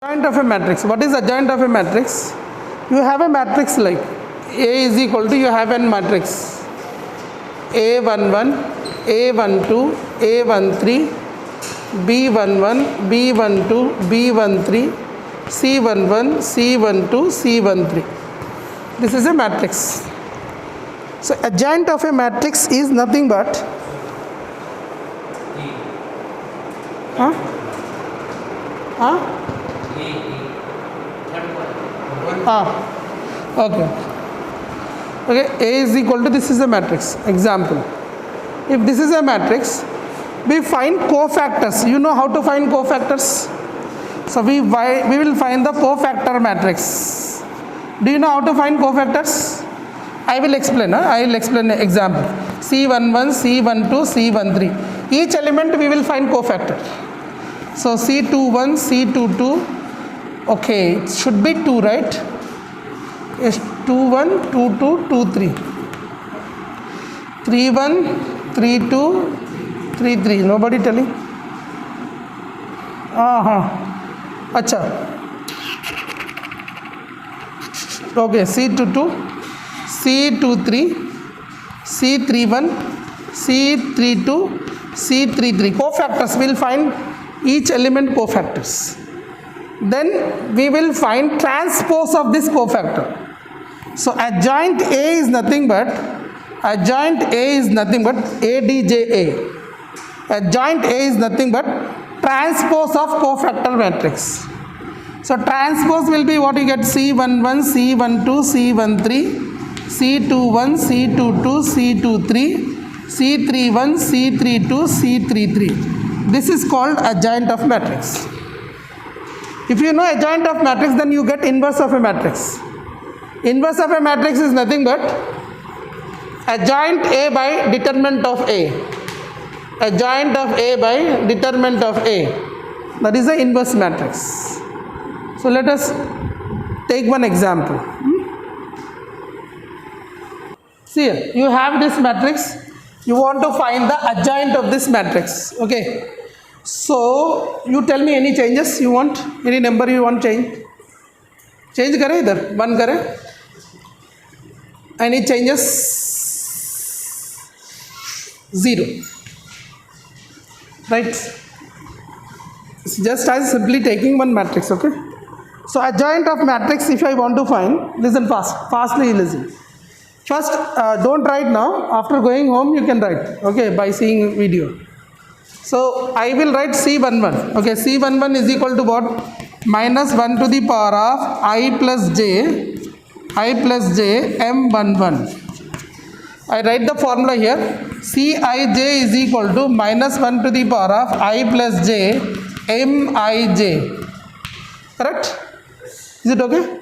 Adjoint of a matrix. What is adjoint of a matrix? You have a matrix like A is equal to, you have a matrix A11, A12, A13, B11, B12, B13, C11, C12, C13. This is a matrix. So adjoint of a matrix is nothing but okay. A is equal to, this is a matrix. Example, if this is a matrix, we find cofactors. You know how to find cofactors? So we will find the cofactor matrix. Do you know how to find cofactors? I will explain. I will explain an example. C11, C12, C13. Each element we will find cofactor. So C21, C22. Okay, it should be 2, right? Yes, 21, 22, 23. 31, 32, 33. Nobody telling? Acha. Okay, C22, C23, C31, C32, C33. Cofactors, we will find each element cofactors. Then we will find transpose of this cofactor. So adjoint A is nothing but ADJA. Adjoint A is nothing but transpose of cofactor matrix. So transpose will be what you get: C11, C12, C13, C21, C22, C23, C31, C32, C33. This is called adjoint of matrix. If you know adjoint of matrix, then you get inverse of a matrix. Inverse of a matrix is nothing but adjoint A by determinant of A. Adjoint of A by determinant of A. That is the inverse matrix. So let us take one example. See here, you have this matrix. You want to find the adjoint of this matrix. Okay. So you tell me any changes you want, any number you want change. Change kare idhar, 1 kare. Any changes? 0. Right? It's just as simply taking one matrix. Okay. So adjoint of matrix, if I want to find, listen fastly listen. First, don't write now. After going home, you can write. Okay, by seeing video. So I will write C11. Okay, C11 is equal to what? Minus 1 to the power of I plus j M11. I write the formula here. Cij is equal to minus 1 to the power of I plus j Mij. Correct? Is it okay?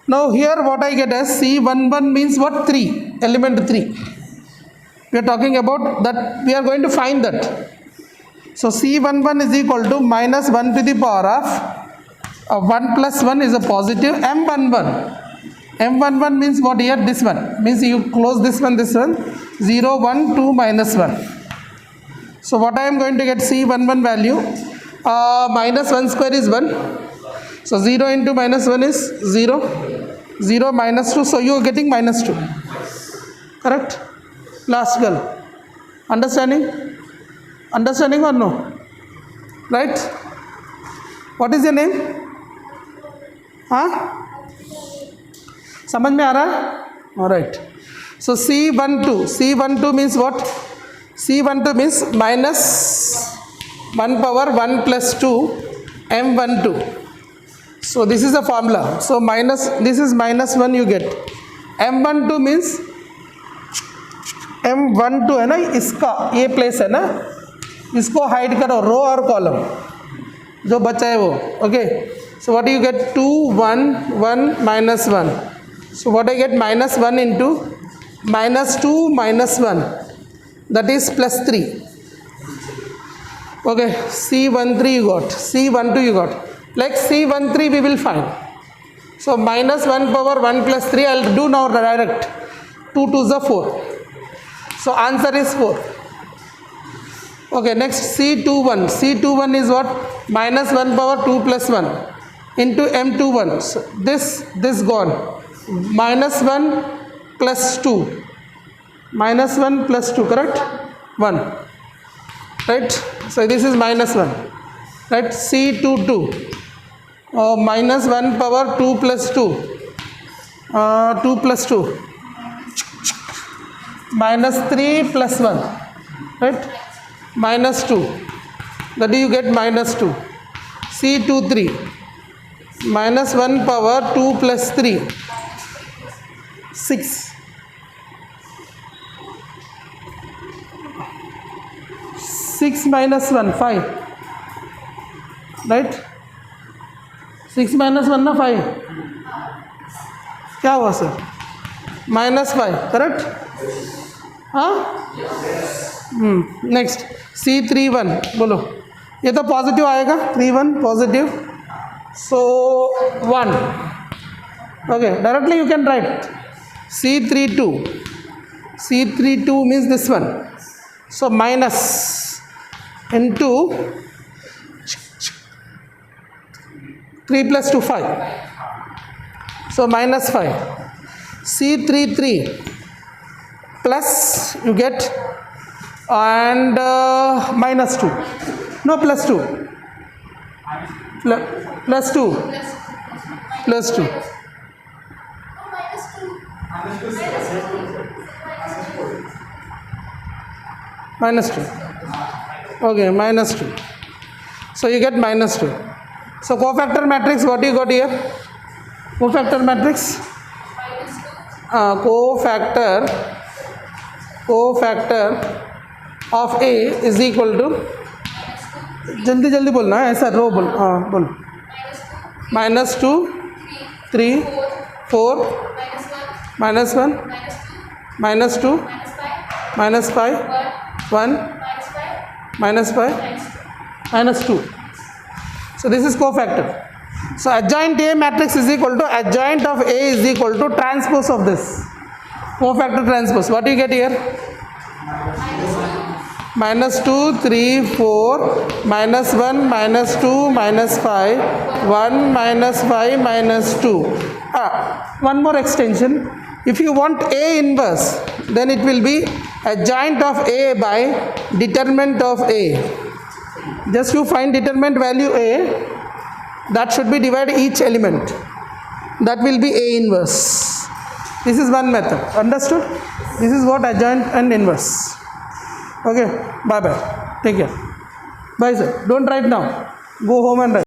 Now here what I get as C11 means what? 3. Element 3. We are talking about that. We are going to find that. So C11 is equal to minus 1 to the power of 1 plus 1 is a positive M11. M11 means what here? This one. Means you close this one, 0, 1, 2, minus 1. So what I am going to get C11 value? Minus 1 square is 1. So 0 into minus 1 is 0. 0 minus 2. So you are getting minus 2. Correct? Last girl. Understanding? Understanding or no? Right? What is your name? समझ में आ रहा है? Alright. So C12 means what? C12 means minus 1 power 1 plus 2 M12. So this is the formula. So this is minus 1 you get. M12 means M12 है ना, इसका ये place है ना, इसको हाइड करो, रो और कॉलम जो बचा है वो. Okay. So what you get? 2 1 1 minus 1. So what I get? Minus 1 into minus 2 minus 1, that is plus 3. Okay, C13 you got, C12 you got. Like C13 we will find. So minus 1 power 1 plus 3, I will do now direct. 2 2s are 4. So answer is 4. Okay, next C21. C21 is what? Minus 1 power 2 plus 1. into M21. So this gone. Minus 1 plus 2. Minus 1 plus 2, correct? 1. Right? So this is minus 1. Right? C22. Minus 1 power 2 plus 2. 2 plus 2. Minus 3 plus 1. Right? Minus 2. That you get minus 2. C23. Minus 1 power 2 plus 3. 6. 6 minus 1, 5. Right? 6 minus 1 ना 5. क्या हुआ sir? Minus 5, correct? हाँ? Next C31 बोलो. ये तो positive आएगा. 31 positive. So 1. Okay, directly you can write C32. C32 means this one. So minus into 3 plus 2, 5. So minus 5. C33 plus you get and minus 2. No, plus 2. Plus 2. Plus 2. Minus 2. Okay, minus 2. So you get minus 2. So cofactor matrix, what you got here? Cofactor matrix? Cofactor of A is equal to, जल्दी जल्दी बोलना है, ऐसा रो बोल. हाँ बोल. Minus 2, 3, 4, minus 1, minus 2, minus 5, 1, minus 5, minus 2. So this is cofactor. So adjoint A matrix is equal to adjoint of A is equal to transpose of this. Cofactor transpose. What do you get here? Minus 2, 3, 4, minus 1, minus 2, minus 5, 1, minus 5, minus 2. One more extension. If you want A inverse, then it will be adjoint of A by determinant of A. Just you find determinant value A, that should be divided each element. That will be A inverse. This is one method. Understood? This is what adjoint and inverse. Okay, bye bye. Take care. Bye sir. Don't write now. Go home and write.